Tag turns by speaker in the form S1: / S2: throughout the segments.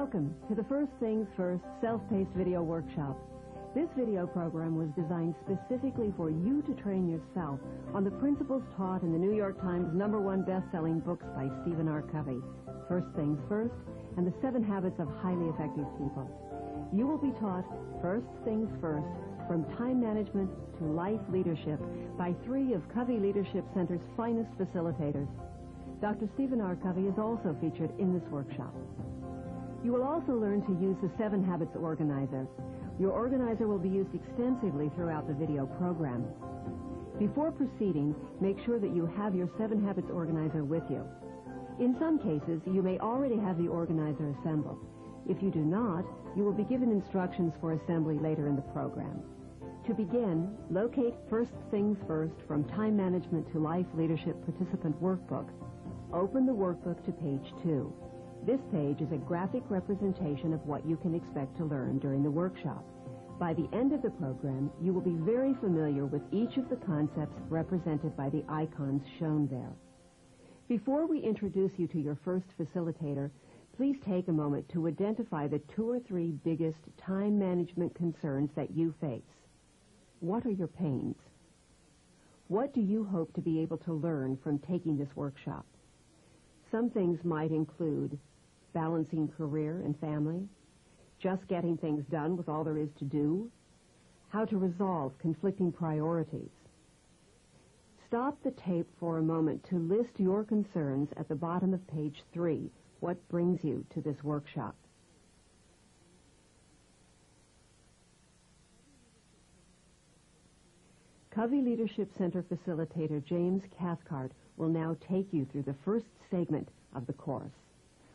S1: Welcome to the First Things First self-paced video workshop. This video program was designed specifically for you to train yourself on the principles taught in the New York Times #1 best-selling books by Stephen R. Covey, First Things First and The 7 Habits of Highly Effective People. You will be taught First Things First, from time management to life leadership, by 3 of Covey Leadership Center's finest facilitators. Dr. Stephen R. Covey is also featured in this workshop. You will also learn to use the 7 Habits Organizer. Your organizer will be used extensively throughout the video program. Before proceeding, make sure that you have your 7 Habits Organizer with you. In some cases, you may already have the organizer assembled. If you do not, you will be given instructions for assembly later in the program. To begin, locate First Things First, from Time Management to Life Leadership Participant Workbook. Open the workbook to page 2. This page is a graphic representation of what you can expect to learn during the workshop. By the end of the program, you will be very familiar with each of the concepts represented by the icons shown there. Before we introduce you to your first facilitator, please take a moment to identify the 2 or 3 biggest time management concerns that you face. What are your pains? What do you hope to be able to learn from taking this workshop? Some things might include balancing career and family, just getting things done with all there is to do, how to resolve conflicting priorities. Stop the tape for a moment to list your concerns at the bottom of page 3. What brings you to this workshop? Covey Leadership Center facilitator James Cathcart will now take you through the first segment of the course.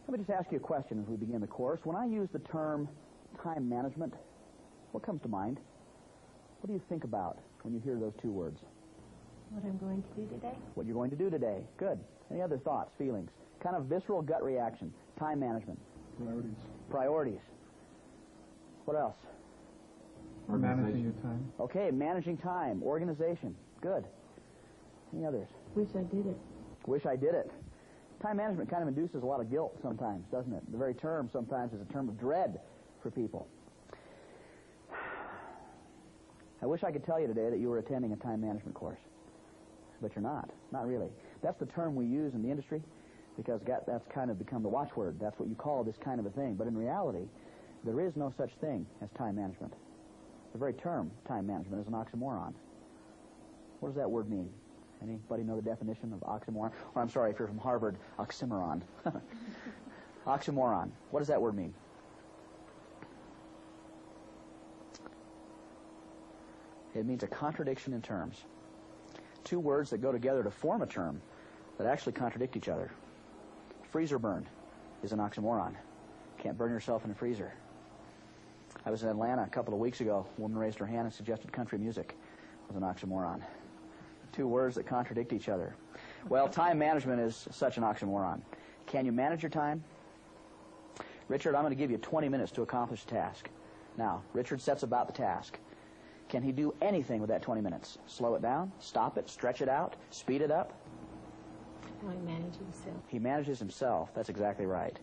S2: Let me just ask you a question as we begin the course. When I use the term time management, what comes to mind? What do you think about when you hear those 2 words?
S3: What I'm going to do today.
S2: What you're going to do today. Good. Any other thoughts, feelings? Kind of visceral gut reaction. Time management.
S4: Priorities.
S2: Priorities. What else?
S4: Or managing your time.
S2: Okay, managing time. Organization. Good. Any others?
S3: Wish I did it.
S2: Wish I did it. Time management kind of induces a lot of guilt sometimes, doesn't it? The very term sometimes is a term of dread for people. I wish I could tell you today that you were attending a time management course, but you're not. Not really. That's the term we use in the industry because that's kind of become the watchword. That's what you call this kind of a thing. But in reality, there is no such thing as time management. The very term time management is an oxymoron. What does that word mean? Anybody know the definition of oxymoron? Or I'm sorry, if you're from Harvard, oxymoron. Oxymoron. What does that word mean? It means a contradiction in terms. 2 words that go together to form a term that actually contradict each other. Freezer burn is an oxymoron. Can't burn yourself in a freezer. I was in Atlanta a couple of weeks ago. A woman raised her hand and suggested country music was an oxymoron. 2 words that contradict each other. Well, time management is such an oxymoron. Can you manage your time? Richard, I'm going to give you 20 minutes to accomplish a task. Now, Richard sets about the task. Can he do anything with that 20 minutes? Slow it down, stop it, stretch it out, speed it up?
S3: Well, he manages himself.
S2: He manages himself. That's exactly right.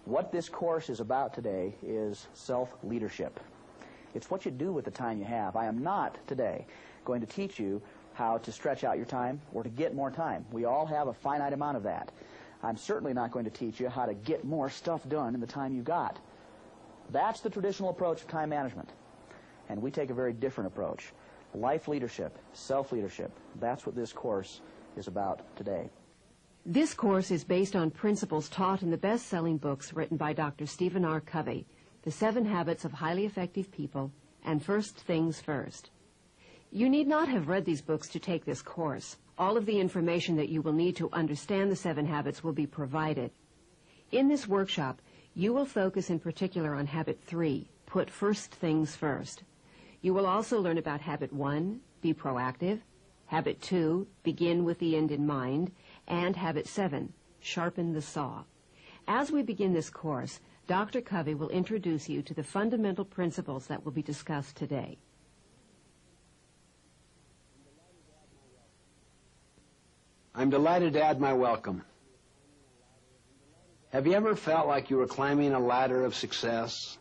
S2: What this course is about today is self-leadership. It's what you do with the time you have. I am not today going to teach you how to stretch out your time or to get more time. We all have a finite amount of that. I'm certainly not going to teach you how to get more stuff done in the time you've got. That's the traditional approach of time management. And we take a very different approach. Life leadership, self-leadership. That's what this course is about today.
S1: This course is based on principles taught in the best-selling books written by Dr. Stephen R. Covey, The 7 Habits of Highly Effective People, and First Things First. You need not have read these books to take this course. All of the information that you will need to understand the 7 habits will be provided. In this workshop, you will focus in particular on Habit 3, put first things first. You will also learn about Habit 1, be proactive, Habit 2, begin with the end in mind, and Habit 7, sharpen the saw. As we begin this course, Dr. Covey will introduce you to the fundamental principles that will be discussed today.
S5: I'm delighted to add my welcome. Have you ever felt like you were climbing a ladder of success,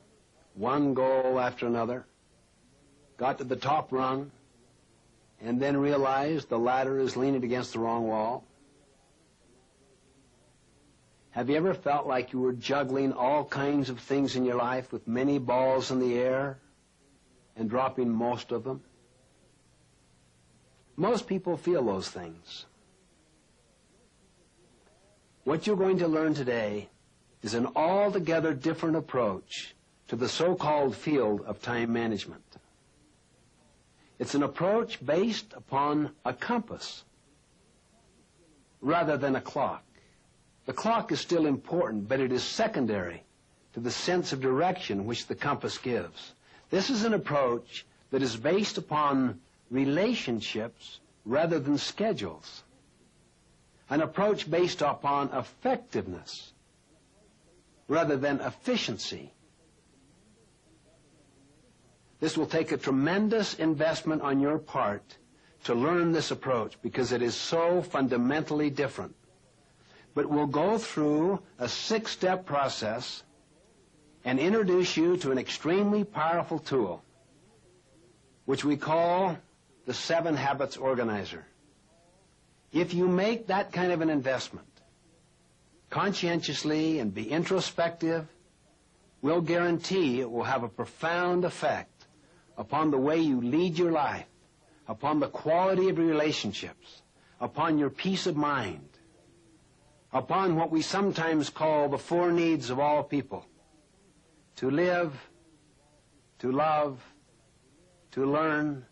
S5: one goal after another, got to the top rung, and then realized the ladder is leaning against the wrong wall? Have you ever felt like you were juggling all kinds of things in your life with many balls in the air and dropping most of them? Most people feel those things. What you're going to learn today is an altogether different approach to the so-called field of time management. It's an approach based upon a compass rather than a clock. The clock is still important, but it is secondary to the sense of direction which the compass gives. This is an approach that is based upon relationships rather than schedules. An approach based upon effectiveness rather than efficiency. This will take a tremendous investment on your part to learn this approach because it is so fundamentally different. But we'll go through a 6-step process and introduce you to an extremely powerful tool which we call the 7 Habits Organizer. If you make that kind of an investment conscientiously and be introspective, we'll guarantee it will have a profound effect upon the way you lead your life, upon the quality of your relationships, upon your peace of mind, upon what we sometimes call the 4 needs of all people: to live, to love, to learn,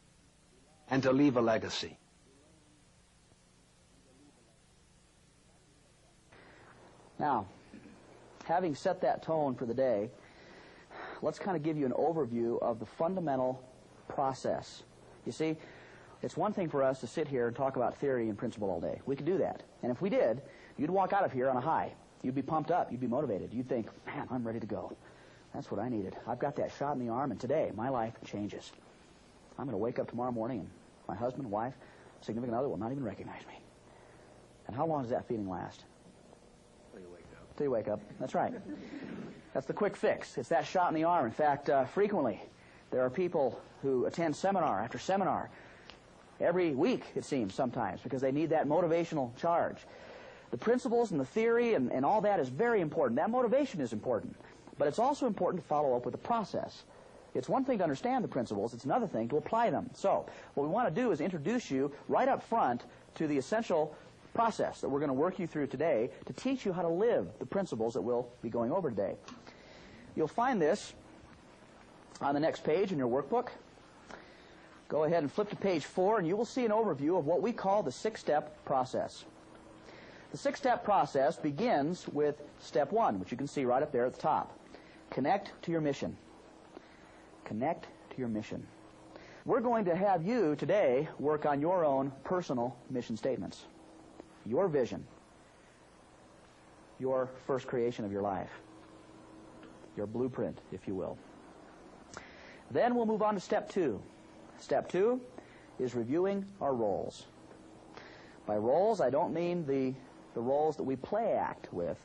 S5: and to leave a legacy.
S2: Now, having set that tone for the day, let's kind of give you an overview of the fundamental process. You see, it's one thing for us to sit here and talk about theory and principle all day. We could do that. And if we did, you'd walk out of here on a high. You'd be pumped up. You'd be motivated. You'd think, man, I'm ready to go. That's what I needed. I've got that shot in the arm, and today my life changes. I'm going to wake up tomorrow morning, and my husband, wife, significant other will not even recognize me. And how long does that feeling last? Till you wake up. That's right. That's the quick fix. It's that shot in the arm. In fact, frequently there are people who attend seminar after seminar every week, it seems, sometimes, because they need that motivational charge. The principles and the theory and all that is very important. That motivation is important. But it's also important to follow up with the process. It's one thing to understand the principles. It's another thing to apply them. So what we want to do is introduce you right up front to the essential process that we're going to work you through today to teach you how to live the principles that we'll be going over today. You'll find this on the next page in your workbook. Go ahead and flip to page 4, and you will see an overview of what we call the 6-step process. The 6-step process begins with step 1, which you can see right up there at the top. Connect to your mission. Connect to your mission. We're going to have you today work on your own personal mission statements. Your vision, your first creation of your life, your blueprint, if you will. Then we'll move on to step 2. Step 2 is reviewing our roles. By roles, I don't mean the roles that we play act with,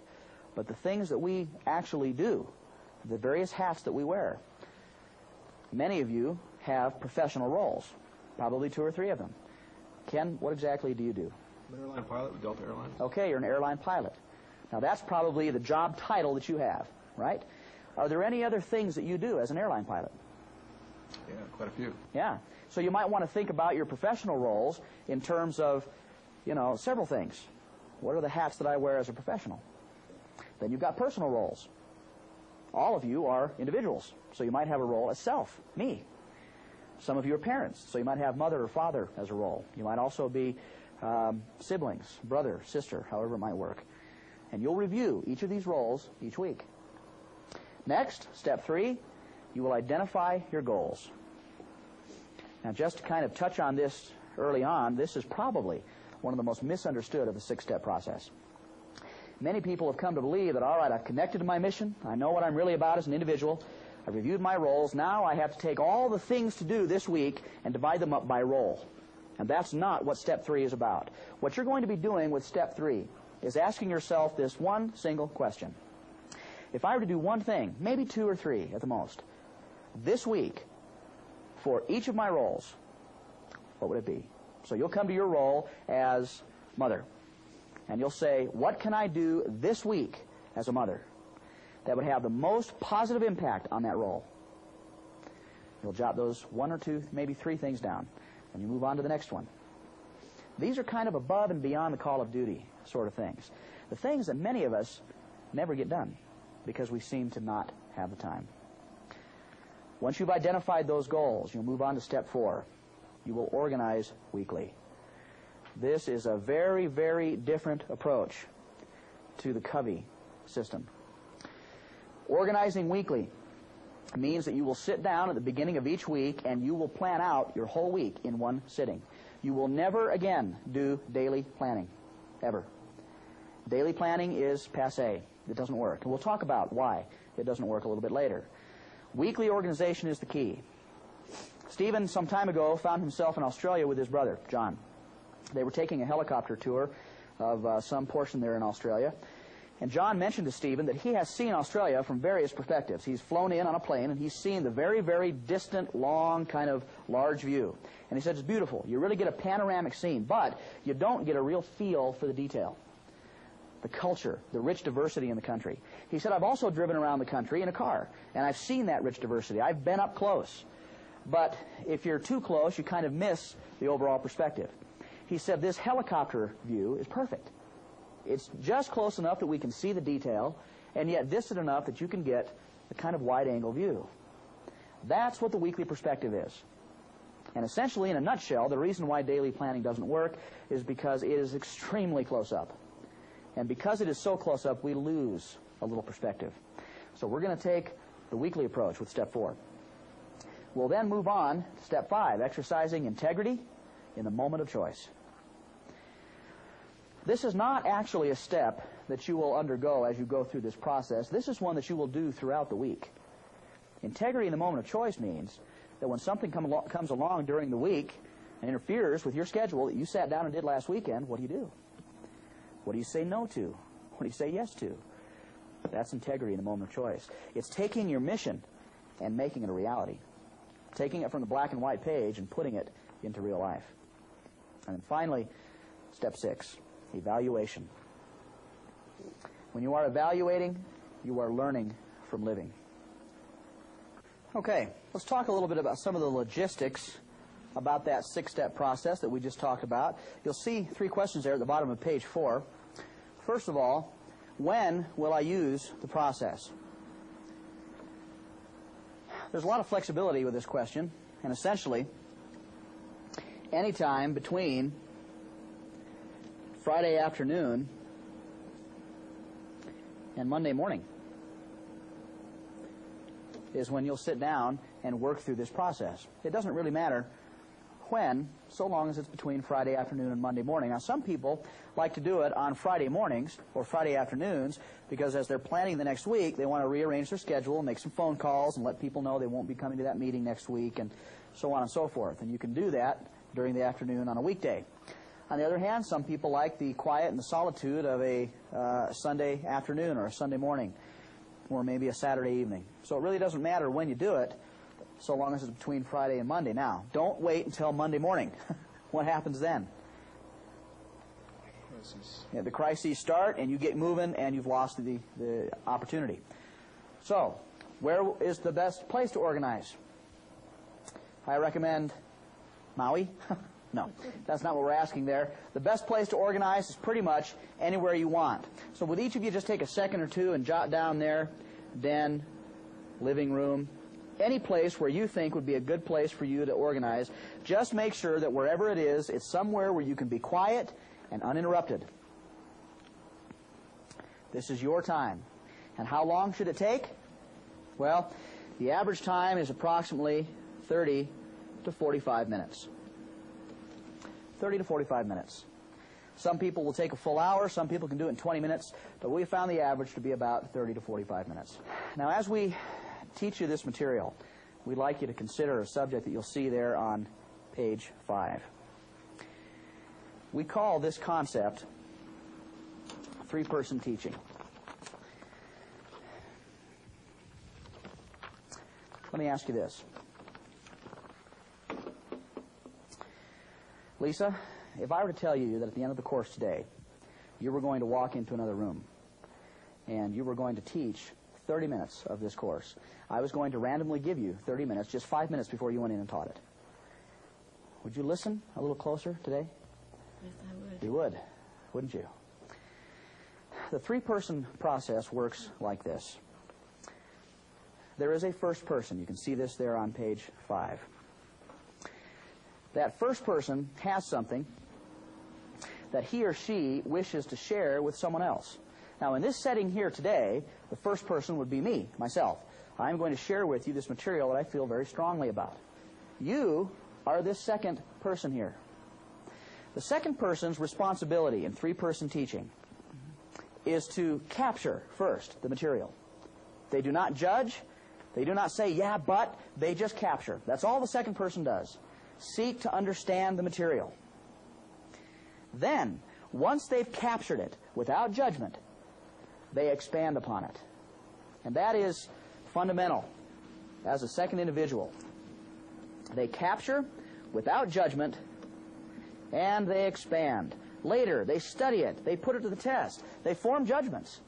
S2: but the things that we actually do, the various hats that we wear. Many of you have professional roles, probably 2 or 3 of them. Ken, what exactly do you do?
S6: I'm an airline pilot with Delta Airlines.
S2: Okay, you're an airline pilot. Now, that's probably the job title that you have, right? Are there any other things that you do as an airline pilot?
S6: Yeah, quite a few.
S2: Yeah. So you might want to think about your professional roles in terms of, several things. What are the hats that I wear as a professional? Then you've got personal roles. All of you are individuals, so you might have a role as self, me. Some of you are parents, so you might have mother or father as a role. You might also be siblings, brother, sister, however it might work. And you'll review each of these roles each week. Next, step 3, you will identify your goals. Now, just to kind of touch on this early on, this is probably one of the most misunderstood of the 6-step process. Many people have come to believe that, all right, I've connected to my mission, I know what I'm really about as an individual, I've reviewed my roles, now I have to take all the things to do this week and divide them up by role. And that's not what step 3 is about. What you're going to be doing with step 3 is asking yourself this one single question. if I were to do one thing, maybe 2 or 3 at the most, this week for each of my roles, what would it be? So you'll come to your role as mother, and you'll say, what can I do this week as a mother that would have the most positive impact on that role? You'll jot those 1 or 2, maybe 3 things down, and you move on to the next one. These are kind of above and beyond the call of duty sort of things. The things that many of us never get done because we seem to not have the time. Once you've identified those goals, you'll move on to step 4. You will organize weekly. This is a very, very different approach to the Covey system. Organizing weekly means that you will sit down at the beginning of each week and you will plan out your whole week in one sitting. You will never again do daily planning, ever. Daily planning is passé. It doesn't work. And we'll talk about why it doesn't work a little bit later. Weekly organization is the key. Stephen, some time ago, found himself in Australia with his brother, John. They were taking a helicopter tour of some portion there in Australia. And John mentioned to Stephen that he has seen Australia from various perspectives. He's flown in on a plane, and he's seen the very, very distant, long, kind of large view. And he said, it's beautiful. You really get a panoramic scene, but you don't get a real feel for the detail, the culture, the rich diversity in the country. He said, I've also driven around the country in a car, and I've seen that rich diversity. I've been up close. But if you're too close, you kind of miss the overall perspective. He said, this helicopter view is perfect. It's just close enough that we can see the detail, and yet distant enough that you can get a kind of wide-angle view. That's what the weekly perspective is. And essentially, in a nutshell, the reason why daily planning doesn't work is because it is extremely close up. And because it is so close up, we lose a little perspective. So we're going to take the weekly approach with step 4. We'll then move on to step 5, exercising integrity in the moment of choice. This is not actually a step that you will undergo as you go through this process. This is one that you will do throughout the week. Integrity in the moment of choice means that when something comes along during the week and interferes with your schedule that you sat down and did last weekend, what do you do? What do you say no to? What do you say yes to? That's integrity in the moment of choice. It's taking your mission and making it a reality. Taking it from the black and white page and putting it into real life. And then finally, step 6, evaluation. When you are evaluating, you are learning from living. Okay, let's talk a little bit about some of the logistics about that 6-step process that we just talked about. You'll see 3 questions there at the bottom of page 4. First of all, when will I use the process? There's a lot of flexibility with this question, and essentially, any time between Friday afternoon and Monday morning is when you'll sit down and work through this process. It doesn't really matter when, so long as it's between Friday afternoon and Monday morning. Now, some people like to do it on Friday mornings or Friday afternoons because as they're planning the next week, they want to rearrange their schedule, make some phone calls, and let people know they won't be coming to that meeting next week, and so on and so forth. And you can do that during the afternoon on a weekday. On the other hand, some people like the quiet and the solitude of a Sunday afternoon or a Sunday morning or maybe a Saturday evening. So it really doesn't matter when you do it, so long as it's between Friday and Monday. Now, don't wait until Monday morning. What happens then?
S6: Crises.
S2: Yeah, the crises start, and you get moving, and you've lost the opportunity. So, where is the best place to organize? I recommend Maui. No, that's not what we're asking there. The best place to organize is pretty much anywhere you want. So with each of you, just take a second or two and jot down there, den, living room, any place where you think would be a good place for you to organize. Just make sure that wherever it is, it's somewhere where you can be quiet and uninterrupted. This is your time. And how long should it take? Well, the average time is approximately 30 to 45 minutes. 30 to 45 minutes. Some people will take a full hour, some people can do it in 20 minutes, but we found the average to be about 30 to 45 minutes. Now, as we teach you this material, we'd like you to consider a subject that you'll see there on page 5. We call this concept 3-person teaching. Let me ask you this. Lisa, if I were to tell you that at the end of the course today, you were going to walk into another room and you were going to teach 30 minutes of this course, I was going to randomly give you 30 minutes, just 5 minutes before you went in and taught it. Would you listen a little closer today?
S3: Yes, I would.
S2: You would, wouldn't you? The three-person process works like this. There is a first person. You can see this there on page 5. That first person has something that he or she wishes to share with someone else. Now, in this setting here today, the first person would be me, myself. I'm going to share with you this material that I feel very strongly about. You are this second person here. The second person's responsibility in three-person teaching is to capture first the material. They do not judge. They do not say, yeah, but. They just capture. That's all the second person does. Seek to understand the material. Then, once they've captured it without judgment, they expand upon it. And that is fundamental as a second individual. They capture without judgment, and they expand. Later, they study it. They put it to the test. They form judgments.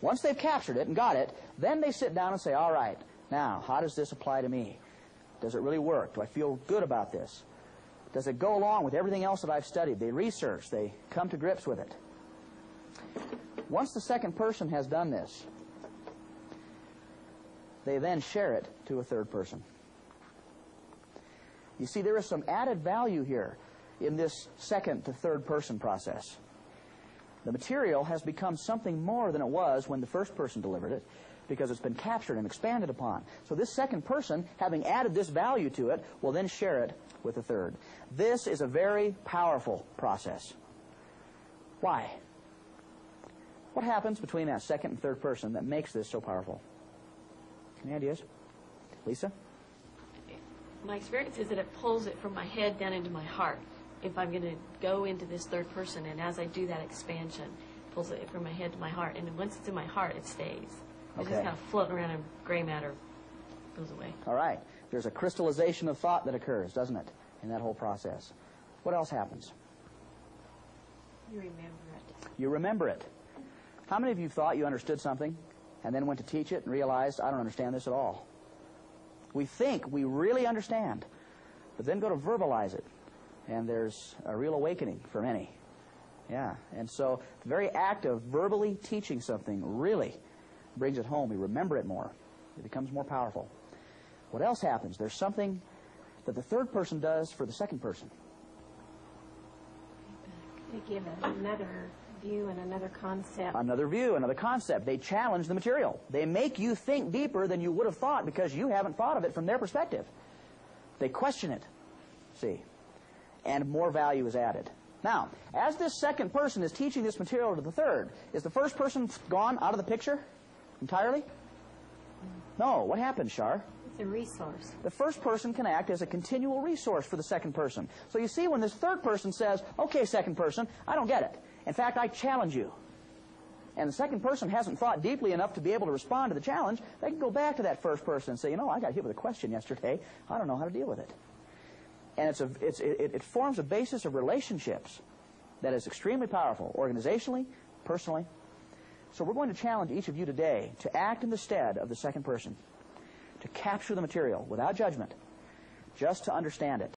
S2: Once they've captured it and got it, then they sit down and say, all right, now, how does this apply to me? Does it really work? Do I feel good about this? Does it go along with everything else that I've studied? They research. They come to grips with it. Once the second person has done this, they then share it to a third person. You see, there is some added value here in this second to third person process. The material has become something more than it was when the first person delivered it, because it's been captured and expanded upon. So this second person, having added this value to it, will then share it with the third. This is a very powerful process. Why? What happens between that second and third person that makes this so powerful? Any ideas? Lisa?
S3: My experience is that it pulls it from my head down into my heart. If I'm going to go into this third person, and as I do that expansion, it pulls it from my head to my heart. And once it's in my heart, it stays. It's just kind of floating around and gray matter goes away.
S2: All right. There's a crystallization of thought that occurs, doesn't it, in that whole process. What else happens?
S3: You remember it.
S2: You remember it. How many of you thought you understood something and then went to teach it and realized, I don't understand this at all? We think we really understand, but then go to verbalize it, and there's a real awakening for many. Yeah, and so the very act of verbally teaching something really brings it home. We remember it more. It becomes more powerful. What else happens? There's something that the third person does for the second person.
S3: They give another view and another concept.
S2: Another view, another concept. They challenge the material. They make you think deeper than you would have thought because you haven't thought of it from their perspective. They question it, see, and more value is added. Now, as this second person is teaching this material to the third, is the first person gone out of the picture entirely? No. What happens, Shar?
S3: It's a resource.
S2: The first person can act as a continual resource for the second person. So you see, when this third person says, okay, second person, I don't get it. In fact, I challenge you. And the second person hasn't thought deeply enough to be able to respond to the challenge, they can go back to that first person and say, you know, I got hit with a question yesterday. I don't know how to deal with it. And it forms a basis of relationships that is extremely powerful, organizationally, personally. So we're going to challenge each of you today to act in the stead of the second person, to capture the material without judgment, just to understand it.